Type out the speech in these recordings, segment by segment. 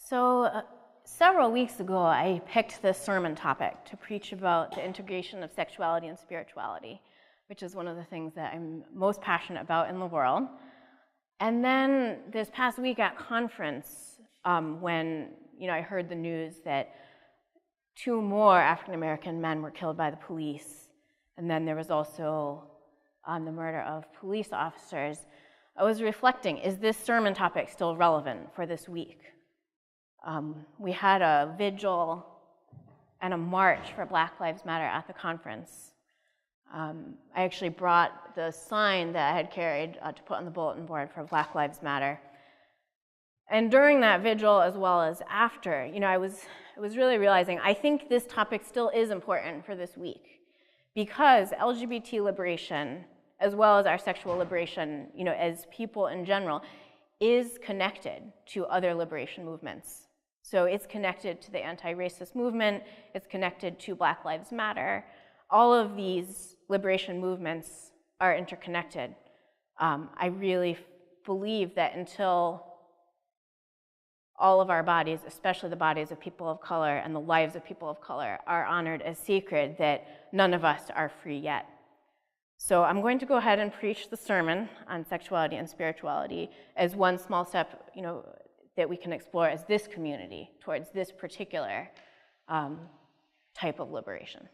Several weeks ago, I picked this sermon topic to preach about the integration of sexuality and spirituality, which is one of the things that I'm most passionate about in the world. And then this past week at conference, when I heard the news that 2 more African-American men were killed by the police, and then there was also the murder of police officers, I was reflecting, is this sermon topic still relevant for this week? We had a vigil and a march for Black Lives Matter at the conference. I actually brought the sign that I had carried to put on the bulletin board for Black Lives Matter. And during that vigil, as well as after, I was really realizing, I think this topic still is important for this week, because LGBT liberation, as well as our sexual liberation, as people in general, is connected to other liberation movements. So it's connected to the anti-racist movement, it's connected to Black Lives Matter. All of these liberation movements are interconnected. I really believe that until all of our bodies, especially the bodies of people of color and the lives of people of color, are honored as sacred, that none of us are free yet. So I'm going to go ahead and preach the sermon on sexuality and spirituality as one small step, that we can explore as this community towards this particular type of liberation.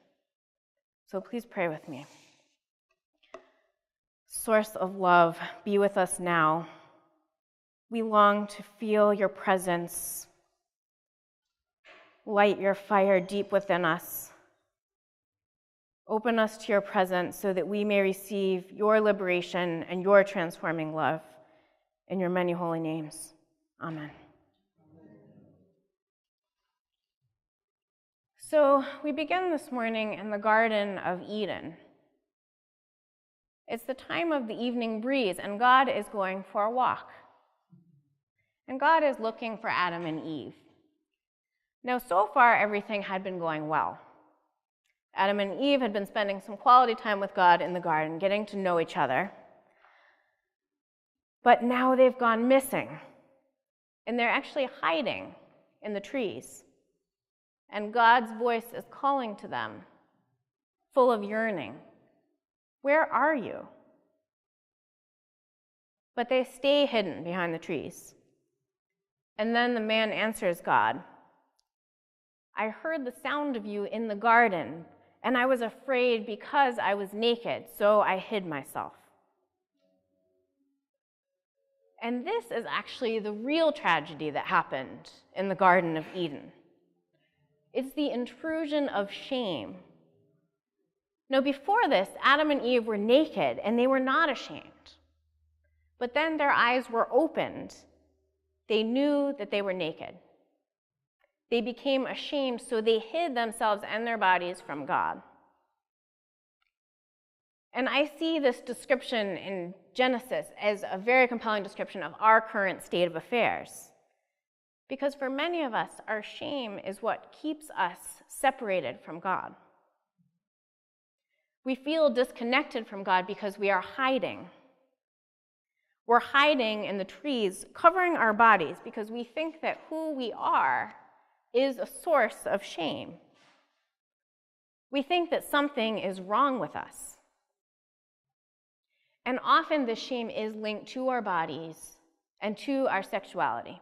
So please pray with me. Source of love, be with us now. We long to feel your presence. Light your fire deep within us. Open us to your presence so that we may receive your liberation and your transforming love. In your many holy names, amen. So we begin this morning in the Garden of Eden. It's the time of the evening breeze, and God is going for a walk. And God is looking for Adam and Eve. Now, so far, everything had been going well. Adam and Eve had been spending some quality time with God in the garden, getting to know each other. But now they've gone missing, and they're actually hiding in the trees. And God's voice is calling to them, full of yearning. Where are you? But they stay hidden behind the trees. And then the man answers God, I heard the sound of you in the garden, and I was afraid because I was naked, so I hid myself. And this is actually the real tragedy that happened in the Garden of Eden. It's the intrusion of shame. Now, before this, Adam and Eve were naked, and they were not ashamed. But then their eyes were opened. They knew that they were naked. They became ashamed, so they hid themselves and their bodies from God. And I see this description in Genesis as a very compelling description of our current state of affairs. Because for many of us, our shame is what keeps us separated from God. We feel disconnected from God because we are hiding. We're hiding in the trees, covering our bodies, because we think that who we are is a source of shame. We think that something is wrong with us. And often this shame is linked to our bodies and to our sexuality.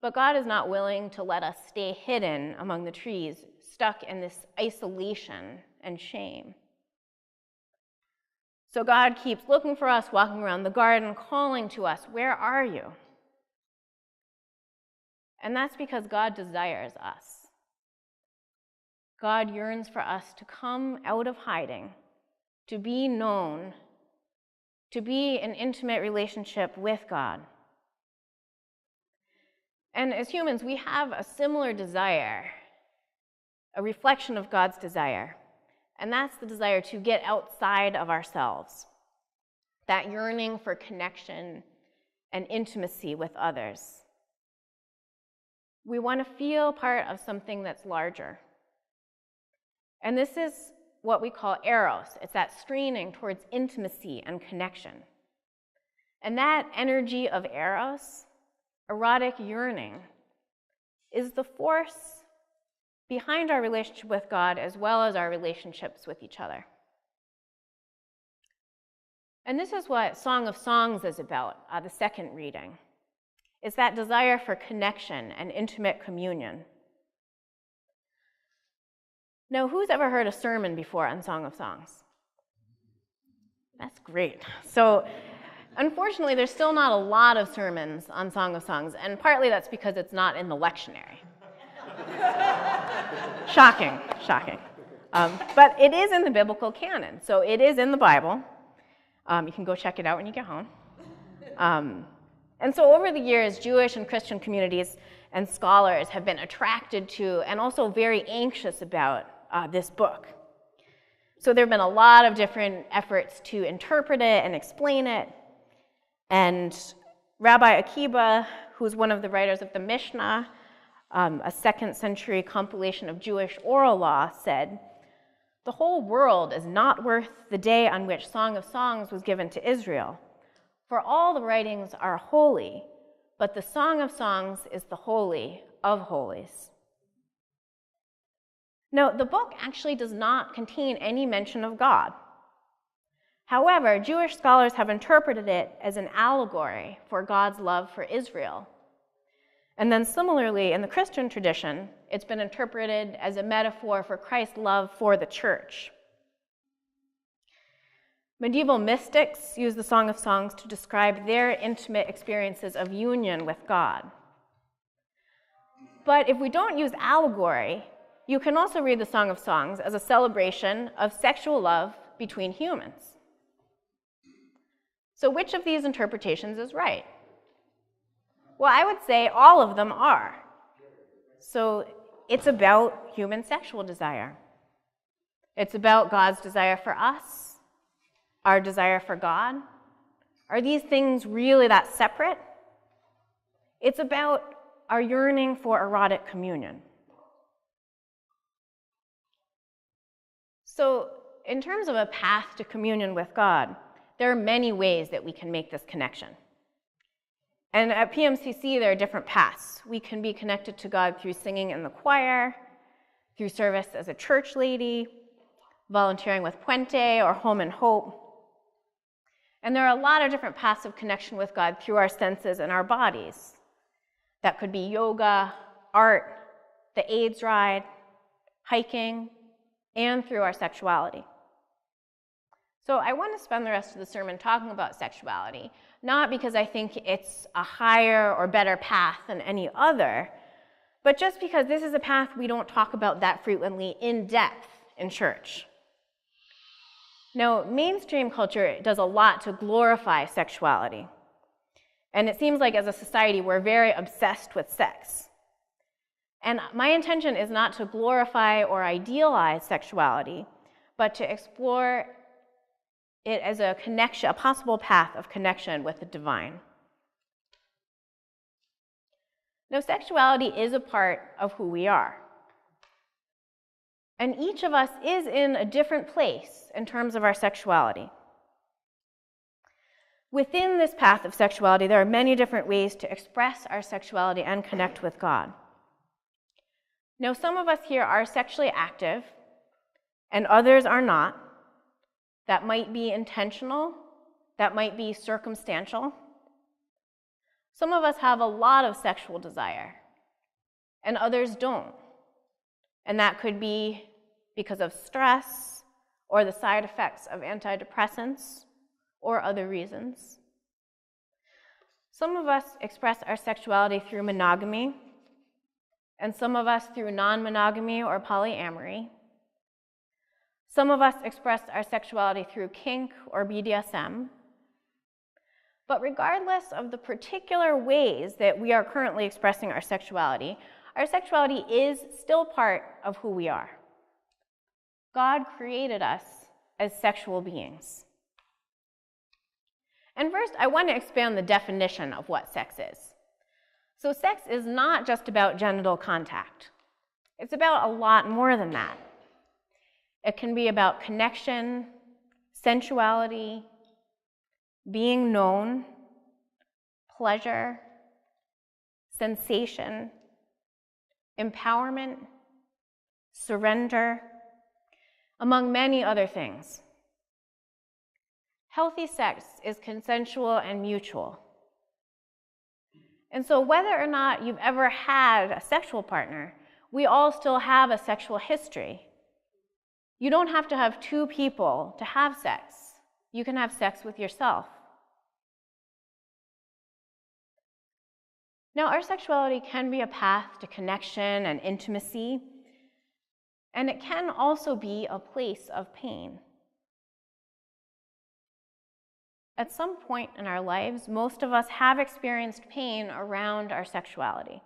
But God is not willing to let us stay hidden among the trees, stuck in this isolation and shame. So God keeps looking for us, walking around the garden, calling to us, where are you? And that's because God desires us. God yearns for us to come out of hiding, to be known, to be in intimate relationship with God. And as humans, we have a similar desire, a reflection of God's desire. And that's the desire to get outside of ourselves, that yearning for connection and intimacy with others. We want to feel part of something that's larger. And this is what we call eros. It's that straining towards intimacy and connection. And that energy of eros, erotic yearning is the force behind our relationship with God as well as our relationships with each other. And this is what Song of Songs is about, the second reading. It's that desire for connection and intimate communion. Now, who's ever heard a sermon before on Song of Songs? That's great. So, unfortunately, there's still not a lot of sermons on Song of Songs, and partly that's because it's not in the lectionary. Shocking. But it is in the biblical canon, so it is in the Bible. You can go check it out when you get home. And so over the years, Jewish and Christian communities and scholars have been attracted to and also very anxious about this book. So there have been a lot of different efforts to interpret it and explain it. And Rabbi Akiba, who's one of the writers of the Mishnah, a second century compilation of Jewish oral law, said, "The whole world is not worth the day on which Song of Songs was given to Israel. For all the writings are holy, but the Song of Songs is the holy of holies." Now, the book actually does not contain any mention of God. However, Jewish scholars have interpreted it as an allegory for God's love for Israel. And then similarly, in the Christian tradition, it's been interpreted as a metaphor for Christ's love for the church. Medieval mystics use the Song of Songs to describe their intimate experiences of union with God. But if we don't use allegory, you can also read the Song of Songs as a celebration of sexual love between humans. So which of these interpretations is right? Well, I would say all of them are. So it's about human sexual desire. It's about God's desire for us, our desire for God. Are these things really that separate? It's about our yearning for erotic communion. So in terms of a path to communion with God, there are many ways that we can make this connection. And at PMCC, there are different paths. We can be connected to God through singing in the choir, through service as a church lady, volunteering with Puente or Home and Hope. And there are a lot of different paths of connection with God through our senses and our bodies. That could be yoga, art, the AIDS ride, hiking, and through our sexuality. So I want to spend the rest of the sermon talking about sexuality, not because I think it's a higher or better path than any other, but just because this is a path we don't talk about that frequently in depth in church. Now, mainstream culture does a lot to glorify sexuality. And it seems like as a society, we're very obsessed with sex. And my intention is not to glorify or idealize sexuality, but to explore it as a connection, a possible path of connection with the divine. Now, sexuality is a part of who we are. And each of us is in a different place in terms of our sexuality. Within this path of sexuality, there are many different ways to express our sexuality and connect with God. Now, some of us here are sexually active, and others are not. That might be intentional, that might be circumstantial. Some of us have a lot of sexual desire, and others don't. And that could be because of stress, or the side effects of antidepressants, or other reasons. Some of us express our sexuality through monogamy, and some of us through non-monogamy or polyamory. Some of us express our sexuality through kink or BDSM. But regardless of the particular ways that we are currently expressing our sexuality is still part of who we are. God created us as sexual beings. And first, I want to expand the definition of what sex is. So sex is not just about genital contact. It's about a lot more than that. It can be about connection, sensuality, being known, pleasure, sensation, empowerment, surrender, among many other things. Healthy sex is consensual and mutual. And so whether or not you've ever had a sexual partner, we all still have a sexual history. You don't have to have two people to have sex. You can have sex with yourself. Now, our sexuality can be a path to connection and intimacy, and it can also be a place of pain. At some point in our lives, most of us have experienced pain around our sexuality.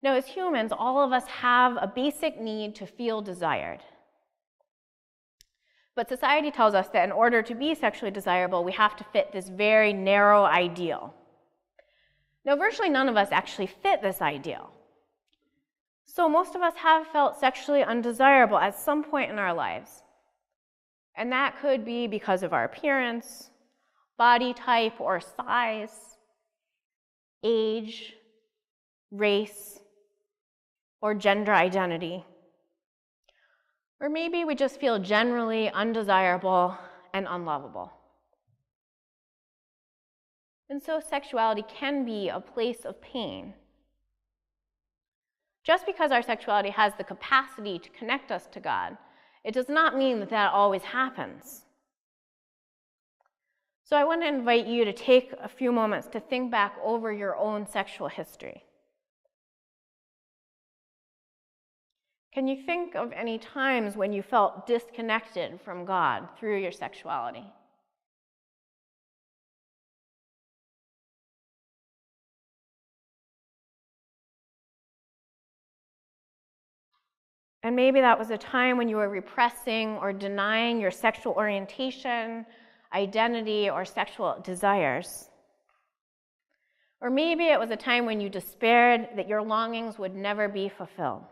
Now, as humans, all of us have a basic need to feel desired. But society tells us that in order to be sexually desirable, we have to fit this very narrow ideal. Now, virtually none of us actually fit this ideal. So most of us have felt sexually undesirable at some point in our lives. And that could be because of our appearance, body type or size, age, race, or gender identity. Or maybe we just feel generally undesirable and unlovable. And so sexuality can be a place of pain. Just because our sexuality has the capacity to connect us to God, it does not mean that that always happens. So I want to invite you to take a few moments to think back over your own sexual history. Can you think of any times when you felt disconnected from God through your sexuality? And maybe that was a time when you were repressing or denying your sexual orientation, identity, or sexual desires. Or maybe it was a time when you despaired that your longings would never be fulfilled.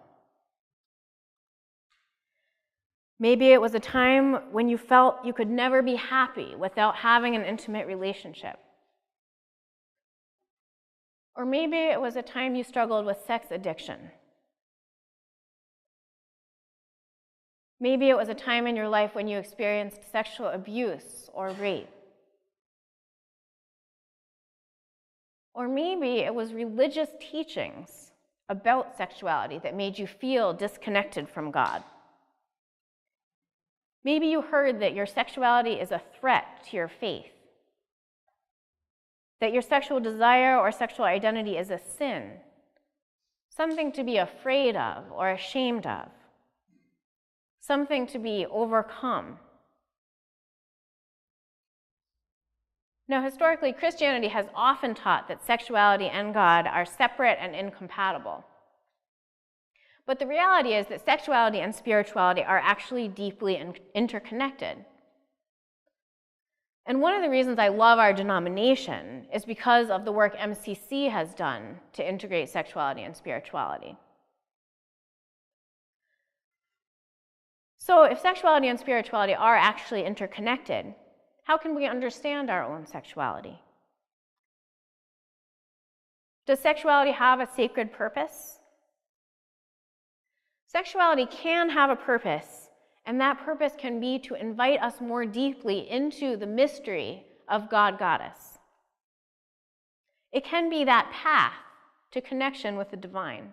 Maybe it was a time when you felt you could never be happy without having an intimate relationship. Or maybe it was a time you struggled with sex addiction. Maybe it was a time in your life when you experienced sexual abuse or rape. Or maybe it was religious teachings about sexuality that made you feel disconnected from God. Maybe you heard that your sexuality is a threat to your faith, that your sexual desire or sexual identity is a sin, something to be afraid of or ashamed of, something to be overcome. Now, historically, Christianity has often taught that sexuality and God are separate and incompatible. But the reality is that sexuality and spirituality are actually deeply interconnected. And one of the reasons I love our denomination is because of the work MCC has done to integrate sexuality and spirituality. So if sexuality and spirituality are actually interconnected, how can we understand our own sexuality? Does sexuality have a sacred purpose? Sexuality can have a purpose, and that purpose can be to invite us more deeply into the mystery of God-Goddess. It can be that path to connection with the divine.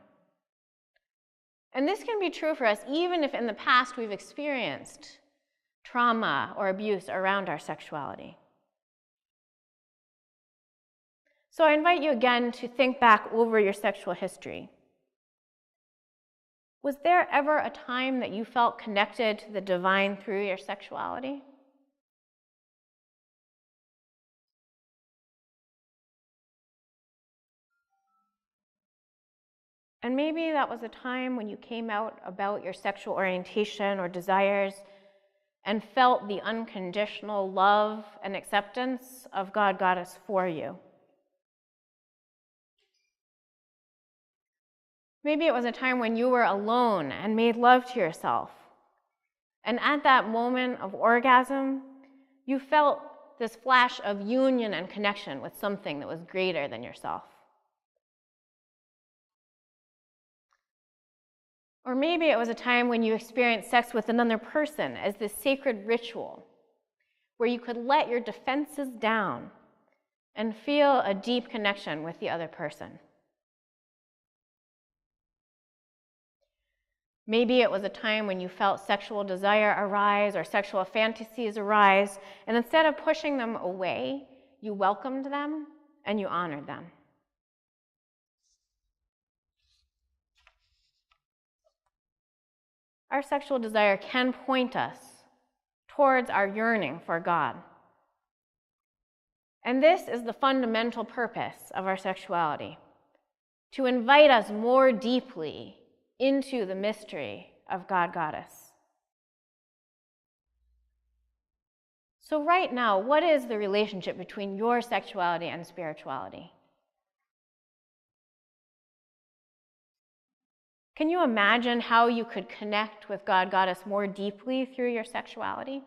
And this can be true for us even if in the past we've experienced trauma or abuse around our sexuality. So I invite you again to think back over your sexual history. Was there ever a time that you felt connected to the divine through your sexuality? And maybe that was a time when you came out about your sexual orientation or desires and felt the unconditional love and acceptance of God, Goddess for you. Maybe it was a time when you were alone and made love to yourself. And at that moment of orgasm, you felt this flash of union and connection with something that was greater than yourself. Or maybe it was a time when you experienced sex with another person as this sacred ritual, where you could let your defenses down and feel a deep connection with the other person. Maybe it was a time when you felt sexual desire arise or sexual fantasies arise, and instead of pushing them away, you welcomed them and you honored them. Our sexual desire can point us towards our yearning for God. And this is the fundamental purpose of our sexuality, to invite us more deeply into the mystery of God Goddess. So right now, what is the relationship between your sexuality and spirituality? Can you imagine how you could connect with God Goddess more deeply through your sexuality?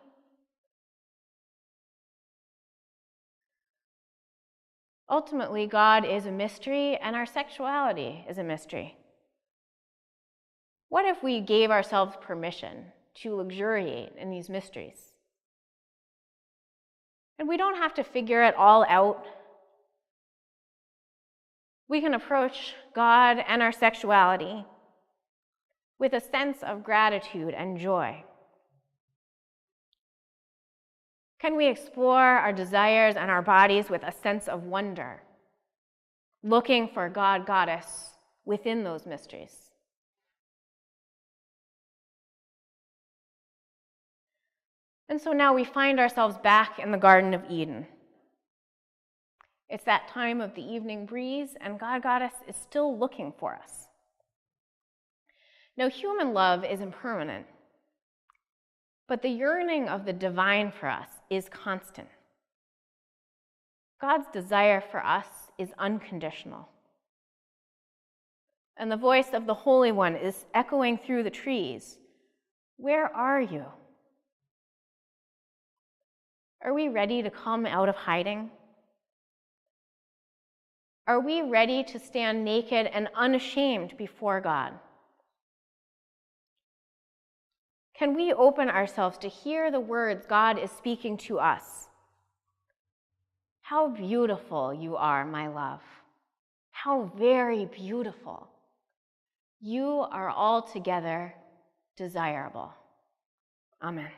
Ultimately, God is a mystery, and our sexuality is a mystery. What if we gave ourselves permission to luxuriate in these mysteries? And we don't have to figure it all out. We can approach God and our sexuality with a sense of gratitude and joy. Can we explore our desires and our bodies with a sense of wonder, looking for God Goddess within those mysteries? And so now we find ourselves back in the Garden of Eden. It's that time of the evening breeze, and God Goddess is still looking for us. Now, human love is impermanent, but the yearning of the divine for us is constant. God's desire for us is unconditional. And the voice of the Holy One is echoing through the trees. Where are you? Are we ready to come out of hiding? Are we ready to stand naked and unashamed before God? Can we open ourselves to hear the words God is speaking to us? How beautiful you are, my love. How very beautiful. You are altogether desirable. Amen.